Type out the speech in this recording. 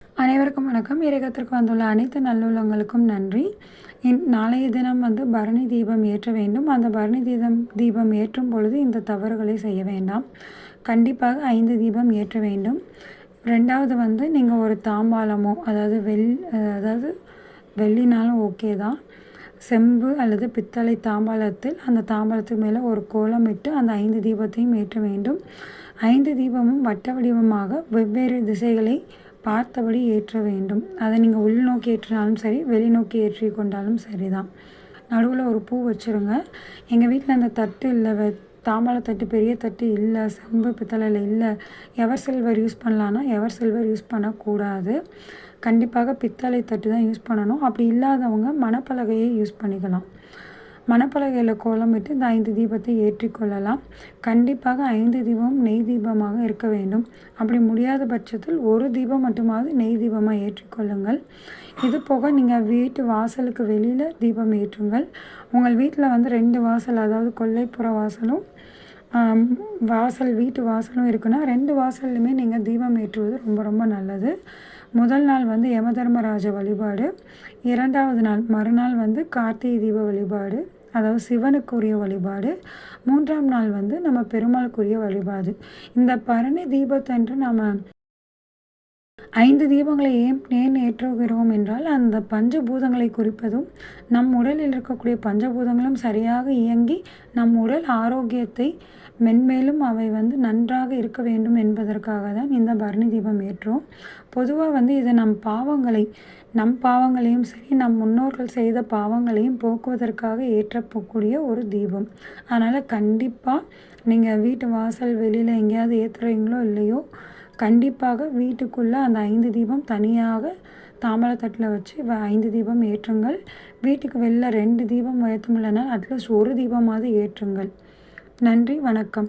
அனைவருக்கும் வணக்கம். இறைகத்திற்கு வந்துள்ள அனைத்து நல்லுள்ளங்களுக்கும் நன்றி. நாளைய தினம் பரணி தீபம் ஏற்ற வேண்டும். அந்த பரணி தீபம் ஏற்றும் பொழுது இந்த தவறுகளை செய்ய வேண்டாம். கண்டிப்பாக 5 தீபம் ஏற்ற வேண்டும். 2வது நீங்கள் ஒரு தாம்பாளமோ அதாவது வெள்ளினாலும் ஓகே தான். செம்பு அல்லது பித்தளை தாம்பாளத்தில் அந்த தாம்பாளத்துக்கு மேலே ஒரு கோலமிட்டு அந்த 5 தீபத்தையும் ஏற்ற வேண்டும். 5 தீபமும் வட்ட வடிவமாக வெவ்வேறு திசைகளை பார்த்தபடி ஏற்ற வேண்டும். அதை நீங்கள் உள்நோக்கி ஏற்றினாலும் சரி, வெளிநோக்கி ஏற்றி கொண்டாலும் சரி தான். நடுவில் ஒரு பூ வச்சுருங்க. எங்கள் வீட்டில் அந்த தட்டு இல்லை, தாம்பாள தட்டு பெரிய தட்டு இல்லை, செம்பு பித்தளையில் இல்லை, எவர் சில்வர் யூஸ் பண்ணலான்னா எவர் சில்வர் யூஸ் பண்ணக்கூடாது. கண்டிப்பாக பித்தளை தட்டு தான் யூஸ் பண்ணணும். அப்படி இல்லாதவங்க மணப்பலகையை யூஸ் பண்ணிக்கலாம். மணப்பலகையில் கோலமிட்டு இந்த 5 தீபத்தை ஏற்றி கொள்ளலாம். கண்டிப்பாக 5 தீபமும் நெய் தீபமாக இருக்க வேண்டும். அப்படி முடியாத பட்சத்தில் ஒரு தீபம் மட்டுமாவது நெய் தீபமாக ஏற்றிக்கொள்ளுங்கள். இது போக நீங்கள் வீட்டு வாசலுக்கு வெளியில் தீபம் ஏற்றுங்கள். உங்கள் வீட்டில் 2 வாசல், அதாவது கொல்லைப்புற வாசலும் வீட்டு வாசலும் இருக்குன்னா 2 வாசல்லையுமே நீங்கள் தீபம் ஏற்றுவது ரொம்ப ரொம்ப நல்லது. முதல் நாள் யமதர்மராஜ வழிபாடு, 2வது நாள் மறுநாள் கார்த்திகை தீப வழிபாடு, அதாவது சிவனுக்குரிய வழிபாடு, 3ஆம் நாள் நம்ம பெருமாளுக்குரிய வழிபாடு. இந்த பரணி தீபத்தன்று நாம் 5 தீபங்களை ஏன் ஏற்றுகிறோம் என்றால், அந்த பஞ்சபூதங்களை குறிப்பதும் நம் உடலில் இருக்கக்கூடிய பஞ்சபூதங்களும் சரியாக இயங்கி நம் உடல் ஆரோக்கியத்தை மென்மேலும் அவை நன்றாக இருக்க வேண்டும் என்பதற்காக தான் இந்த பரணி தீபம் ஏற்றோம். பொதுவாக இது நம் பாவங்களையும் சரி, நம் முன்னோர்கள் செய்த பாவங்களையும் போக்குவதற்காக ஏற்றக்கூடிய ஒரு தீபம். அதனால் கண்டிப்பாக நீங்கள் வீட்டு வாசல் வெளியில் எங்கேயாவது ஏற்றுறீங்களோ இல்லையோ, கண்டிப்பாக வீட்டுக்குள்ளே அந்த 5 தீபம் தனியாக தாம்பாளத்தட்டில் வச்சு 5 தீபம் ஏற்றுங்கள். வீட்டுக்கு வெளில 2 தீபம் ஏற்ற முடியலன்னா அட்லீஸ்ட் ஒரு தீபமாவது ஏற்றுங்கள். நன்றி, வணக்கம்.